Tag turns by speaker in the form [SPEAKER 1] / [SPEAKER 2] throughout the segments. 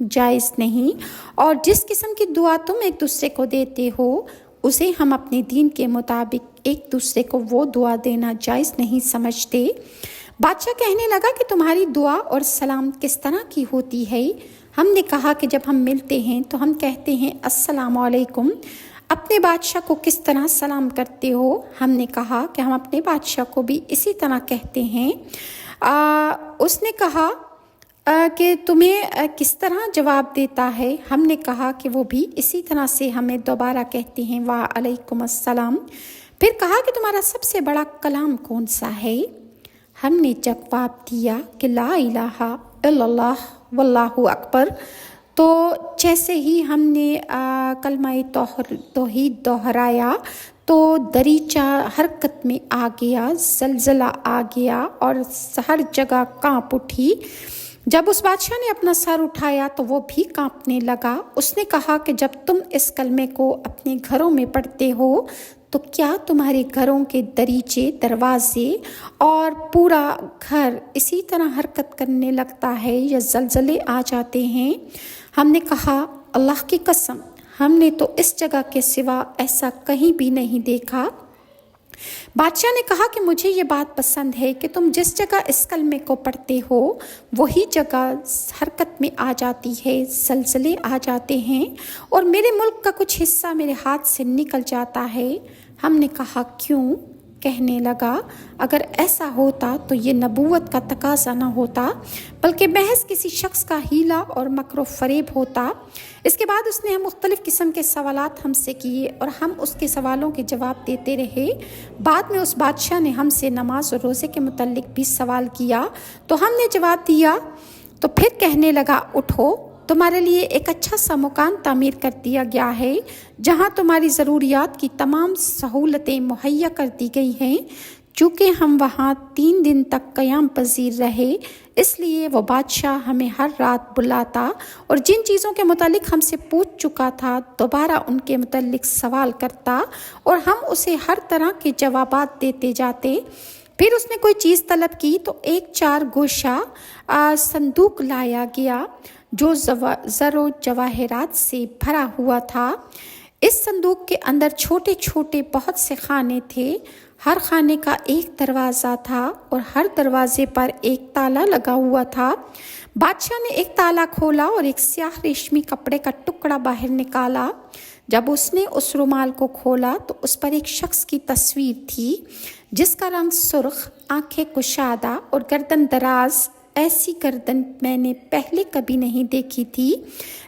[SPEAKER 1] جائز نہیں، اور جس قسم کی دعا تم ایک دوسرے کو دیتے ہو اسے ہم اپنے دین کے مطابق ایک دوسرے کو وہ دعا دینا جائز نہیں سمجھتے۔ بادشاہ کہنے لگا کہ تمہاری دعا اور سلام کس طرح کی ہوتی ہے؟ ہم نے کہا کہ جب ہم ملتے ہیں تو ہم کہتے ہیں السلام علیکم۔ اپنے بادشاہ کو کس طرح سلام کرتے ہو؟ ہم نے کہا کہ ہم اپنے بادشاہ کو بھی اسی طرح کہتے ہیں۔ اس نے کہا کہ تمہیں کس طرح جواب دیتا ہے؟ ہم نے کہا کہ وہ بھی اسی طرح سے ہمیں دوبارہ کہتے ہیں وعلیکم السلام۔ پھر کہا کہ تمہارا سب سے بڑا کلام کون سا ہے؟ ہم نے جواب دیا کہ لا الہ الا اللہ واللہ اکبر۔ تو جیسے ہی ہم نے کلمہ توحید دہرایا تو دریچہ حرکت میں آ گیا، زلزلہ آ گیا اور ہر جگہ کانپ اٹھی۔ جب اس بادشاہ نے اپنا سر اٹھایا تو وہ بھی کانپنے لگا۔ اس نے کہا کہ جب تم اس کلمے کو اپنے گھروں میں پڑھتے ہو تو کیا تمہارے گھروں کے دریچے، دروازے اور پورا گھر اسی طرح حرکت کرنے لگتا ہے یا زلزلے آ جاتے ہیں؟ ہم نے کہا اللہ کی قسم ہم نے تو اس جگہ کے سوا ایسا کہیں بھی نہیں دیکھا۔ بادشاہ نے کہا کہ مجھے یہ بات پسند ہے کہ تم جس جگہ اس کلمے کو پڑھتے ہو وہی جگہ حرکت میں آ جاتی ہے، زلزلے آ جاتے ہیں اور میرے ملک کا کچھ حصہ میرے ہاتھ سے نکل جاتا ہے۔ ہم نے کہا کیوں؟ کہنے لگا اگر ایسا ہوتا تو یہ نبوت کا تقاضا نہ ہوتا بلکہ محض کسی شخص کا ہیلا اور مکر و فریب ہوتا۔ اس کے بعد اس نے مختلف قسم کے سوالات ہم سے کیے اور ہم اس کے سوالوں کے جواب دیتے رہے۔ بعد میں اس بادشاہ نے ہم سے نماز اور روزے کے متعلق بھی سوال کیا تو ہم نے جواب دیا۔ تو پھر کہنے لگا اٹھو، تمہارے لیے ایک اچھا سا مکان تعمیر کر دیا گیا ہے جہاں تمہاری ضروریات کی تمام سہولتیں مہیا کر دی گئی ہیں۔ چونکہ ہم وہاں 3 دن تک قیام پذیر رہے اس لیے وہ بادشاہ ہمیں ہر رات بلاتا اور جن چیزوں کے متعلق ہم سے پوچھ چکا تھا دوبارہ ان کے متعلق سوال کرتا اور ہم اسے ہر طرح کے جوابات دیتے جاتے۔ پھر اس نے کوئی چیز طلب کی تو ایک 4 گوشہ صندوق لایا گیا جو زر و جواہرات سے بھرا ہوا تھا۔ اس صندوق کے اندر چھوٹے چھوٹے بہت سے خانے تھے، ہر خانے کا ایک دروازہ تھا اور ہر دروازے پر ایک تالا لگا ہوا تھا۔ بادشاہ نے ایک تالا کھولا اور ایک سیاہ ریشمی کپڑے کا ٹکڑا باہر نکالا۔ جب اس نے اس رومال کو کھولا تو اس پر ایک شخص کی تصویر تھی جس کا رنگ سرخ، آنکھیں کشادہ اور گردن دراز۔ ایسی گردن میں نے پہلے کبھی نہیں دیکھی تھی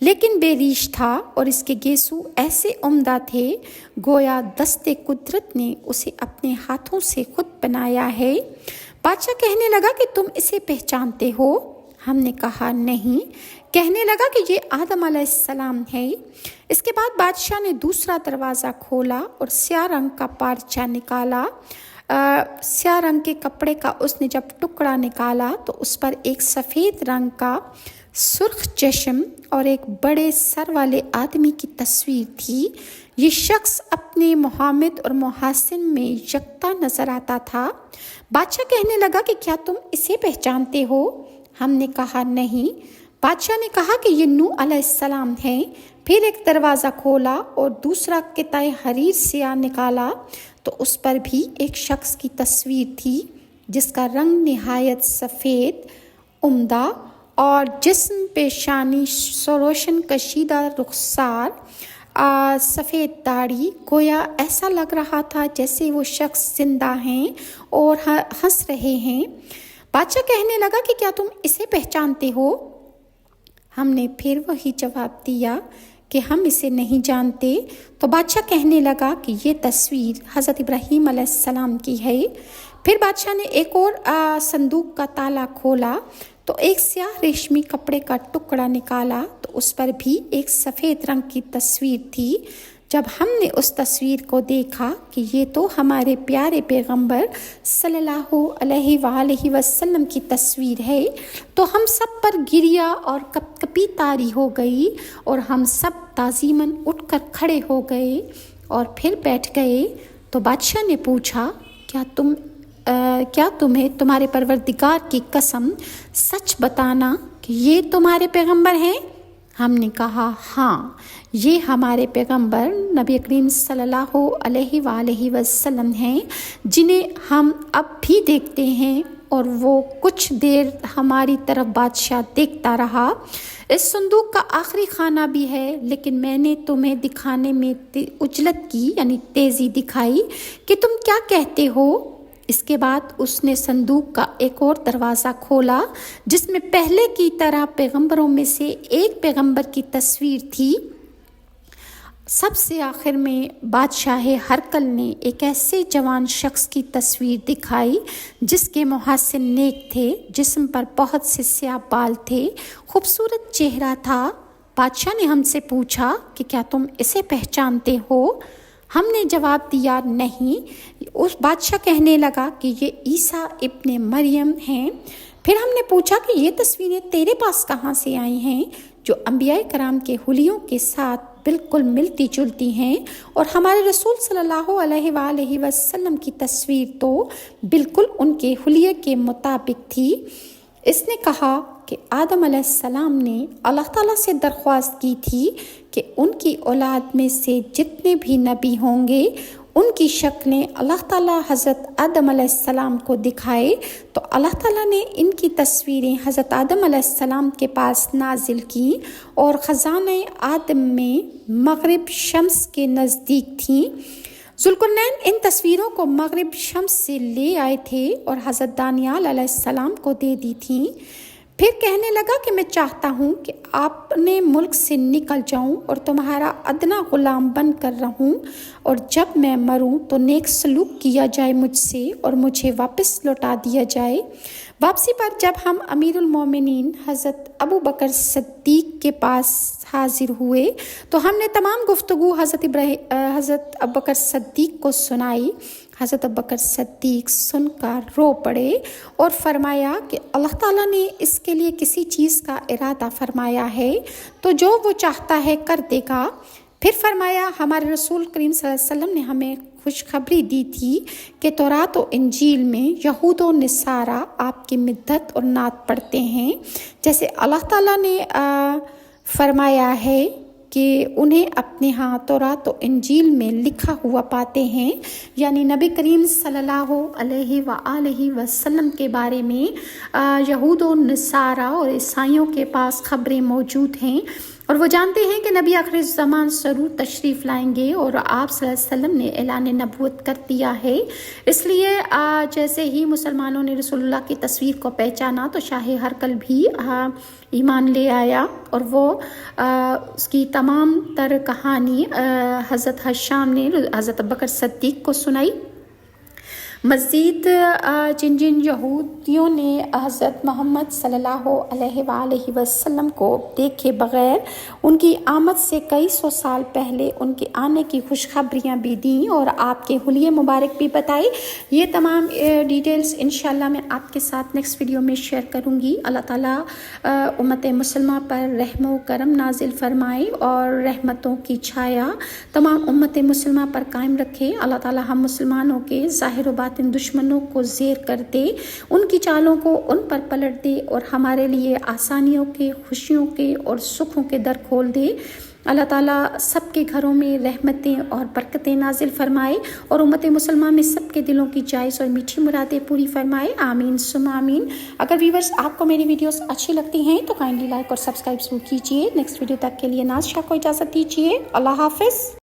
[SPEAKER 1] لیکن بے ریش تھا اور اس کے گیسو ایسے عمدہ تھے گویا دست قدرت نے اسے اپنے ہاتھوں سے خود بنایا ہے۔ بادشاہ کہنے لگا کہ تم اسے پہچانتے ہو؟ ہم نے کہا نہیں۔ کہنے لگا کہ یہ آدم علیہ السلام ہے۔ اس کے بعد بادشاہ نے دوسرا دروازہ کھولا اور سیاہ رنگ کا پارچہ نکالا۔ سیاہ رنگ کے کپڑے کا اس نے جب ٹکڑا نکالا تو اس پر ایک سفید رنگ کا سرخ چشم اور ایک بڑے سر والے آدمی کی تصویر تھی۔ یہ شخص اپنے محامد اور محاسن میں یکتا نظر آتا تھا۔ بادشاہ کہنے لگا کہ کیا تم اسے پہچانتے ہو؟ ہم نے کہا نہیں۔ بادشاہ نے کہا کہ یہ نوح علیہ السلام ہے۔ پھر ایک دروازہ کھولا اور دوسرا قطعہ حریر سیاہ نکالا تو اس پر بھی ایک شخص کی تصویر تھی جس کا رنگ نہایت سفید عمدہ اور جسم پیشانی روشن کشیدہ رخسار، سفید داڑھی، گویا ایسا لگ رہا تھا جیسے وہ شخص زندہ ہیں اور ہنس رہے ہیں۔ بادشاہ کہنے لگا کہ کیا تم اسے پہچانتے ہو؟ ہم نے پھر وہی جواب دیا کہ ہم اسے نہیں جانتے۔ تو بادشاہ کہنے لگا کہ یہ تصویر حضرت ابراہیم علیہ السلام کی ہے۔ پھر بادشاہ نے ایک اور صندوق کا تالا کھولا تو ایک سیاہ ریشمی کپڑے کا ٹکڑا نکالا تو اس پر بھی ایک سفید رنگ کی تصویر تھی۔ جب ہم نے اس تصویر کو دیکھا کہ یہ تو ہمارے پیارے پیغمبر صلی اللہ علیہ وآلہ وسلم کی تصویر ہے تو ہم سب پر گریا اور کپ کپی طاری ہو گئی اور ہم سب تعظیماً اٹھ کر کھڑے ہو گئے اور پھر بیٹھ گئے۔ تو بادشاہ نے پوچھا کیا تمہیں تمہارے پروردگار کی قسم سچ بتانا کہ یہ تمہارے پیغمبر ہیں؟ ہم نے کہا ہاں، یہ ہمارے پیغمبر نبی کریم صلی اللہ علیہ وآلہ وسلم ہیں جنہیں ہم اب بھی دیکھتے ہیں، اور وہ کچھ دیر ہماری طرف بادشاہ دیکھتا رہا۔ اس صندوق کا آخری خانہ بھی ہے، لیکن میں نے تمہیں دکھانے میں عجلت کی، یعنی تیزی دکھائی کہ تم کیا کہتے ہو۔ اس کے بعد اس نے صندوق کا ایک اور دروازہ کھولا جس میں پہلے کی طرح پیغمبروں میں سے ایک پیغمبر کی تصویر تھی۔ سب سے آخر میں بادشاہ ہرقل نے ایک ایسے جوان شخص کی تصویر دکھائی جس کے محاسن نیک تھے، جسم پر بہت سے سیاہ بال تھے، خوبصورت چہرہ تھا۔ بادشاہ نے ہم سے پوچھا کہ کیا تم اسے پہچانتے ہو؟ ہم نے جواب دیا نہیں۔ اس بادشاہ کہنے لگا کہ یہ عیسیٰ ابن مریم ہیں۔ پھر ہم نے پوچھا کہ یہ تصویریں تیرے پاس کہاں سے آئی ہیں، جو انبیاء کرام کے حلیوں کے ساتھ بالکل ملتی جلتی ہیں، اور ہمارے رسول صلی اللہ علیہ وآلہ وسلم کی تصویر تو بالکل ان کے حلیے کے مطابق تھی۔ اس نے کہا کہ آدم علیہ السلام نے اللہ تعالیٰ سے درخواست کی تھی کہ ان کی اولاد میں سے جتنے بھی نبی ہوں گے ان کی شکلیں اللہ تعالیٰ حضرت آدم علیہ السلام کو دکھائے، تو اللہ تعالیٰ نے ان کی تصویریں حضرت آدم علیہ السلام کے پاس نازل کی، اور خزانہ آدم میں مغرب شمس کے نزدیک تھیں۔ ذوالقرنین ان تصویروں کو مغرب شمس سے لے آئے تھے اور حضرت دانیال علیہ السلام کو دے دی تھیں۔ پھر کہنے لگا کہ میں چاہتا ہوں کہ اپنے ملک سے نکل جاؤں اور تمہارا ادنا غلام بن کر رہوں، اور جب میں مروں تو نیک سلوک کیا جائے مجھ سے اور مجھے واپس لوٹا دیا جائے۔ واپسی پر جب ہم امیر المومنین حضرت ابو بکر صدیق کے پاس حاضر ہوئے تو ہم نے تمام گفتگو حضرت ابو بکر صدیق کو سنائی۔ حضرت ابو بکر صدیق سن کر رو پڑے اور فرمایا کہ اللہ تعالیٰ نے اس کے لیے کسی چیز کا ارادہ فرمایا ہے تو جو وہ چاہتا ہے کر دے گا۔ پھر فرمایا ہمارے رسول کریم صلی اللہ علیہ وسلم نے ہمیں خوشخبری دی تھی کہ تورات و انجیل میں یہود و نصارہ آپ کی مدت اور نعت پڑھتے ہیں، جیسے اللہ تعالیٰ نے فرمایا ہے کہ انہیں اپنے ہاں تورات و انجیل میں لکھا ہوا پاتے ہیں، یعنی نبی کریم صلی اللہ علیہ وآلہ وسلم کے بارے میں یہود و نصارہ اور عیسائیوں کے پاس خبریں موجود ہیں، اور وہ جانتے ہیں کہ نبی آخر الزمان ضرور تشریف لائیں گے، اور آپ صلی اللہ علیہ وسلم نے اعلان نبوت کر دیا ہے۔ اس لیے جیسے ہی مسلمانوں نے رسول اللہ کی تصویر کو پہچانا تو شاہ ہرقل بھی ایمان لے آیا، اور وہ اس کی تمام تر کہانی حضرت ہشام نے حضرت ابوبکر صدیق کو سنائی۔ مزید جن یہودیوں نے حضرت محمد صلی اللہ علیہ وآلہ وسلم کو دیکھے بغیر ان کی آمد سے کئی سو سال پہلے ان کے آنے کی خوشخبریاں بھی دیں اور آپ کے حلیے مبارک بھی بتائی، یہ تمام ڈیٹیلز انشاءاللہ میں آپ کے ساتھ نیکسٹ ویڈیو میں شیئر کروں گی۔ اللہ تعالیٰ امت مسلمہ پر رحم و کرم نازل فرمائے اور رحمتوں کی چھایا تمام امت مسلمہ پر قائم رکھے۔ اللہ تعالیٰ ہم مسلمانوں کے ظاہر و باطن دشمنوں کو زیر کر دے، ان کی چالوں کو ان پر پلٹ دے، اور ہمارے لیے آسانیوں کے، خوشیوں کے اور سکھوں کے در کھول دے۔ اللہ تعالیٰ سب کے گھروں میں رحمتیں اور برکتیں نازل فرمائے، اور امت مسلمہ میں سب کے دلوں کی جائز اور میٹھی مرادیں پوری فرمائے، آمین ثم آمین۔ اگر ویورز آپ کو میری ویڈیوز اچھی لگتی ہیں تو کائنڈلی لائک اور سبسکرائب ضرور کیجیے۔ نیکسٹ ویڈیو تک کے لیے ناز شاہ کو اجازت دیجیے۔ اللہ حافظ۔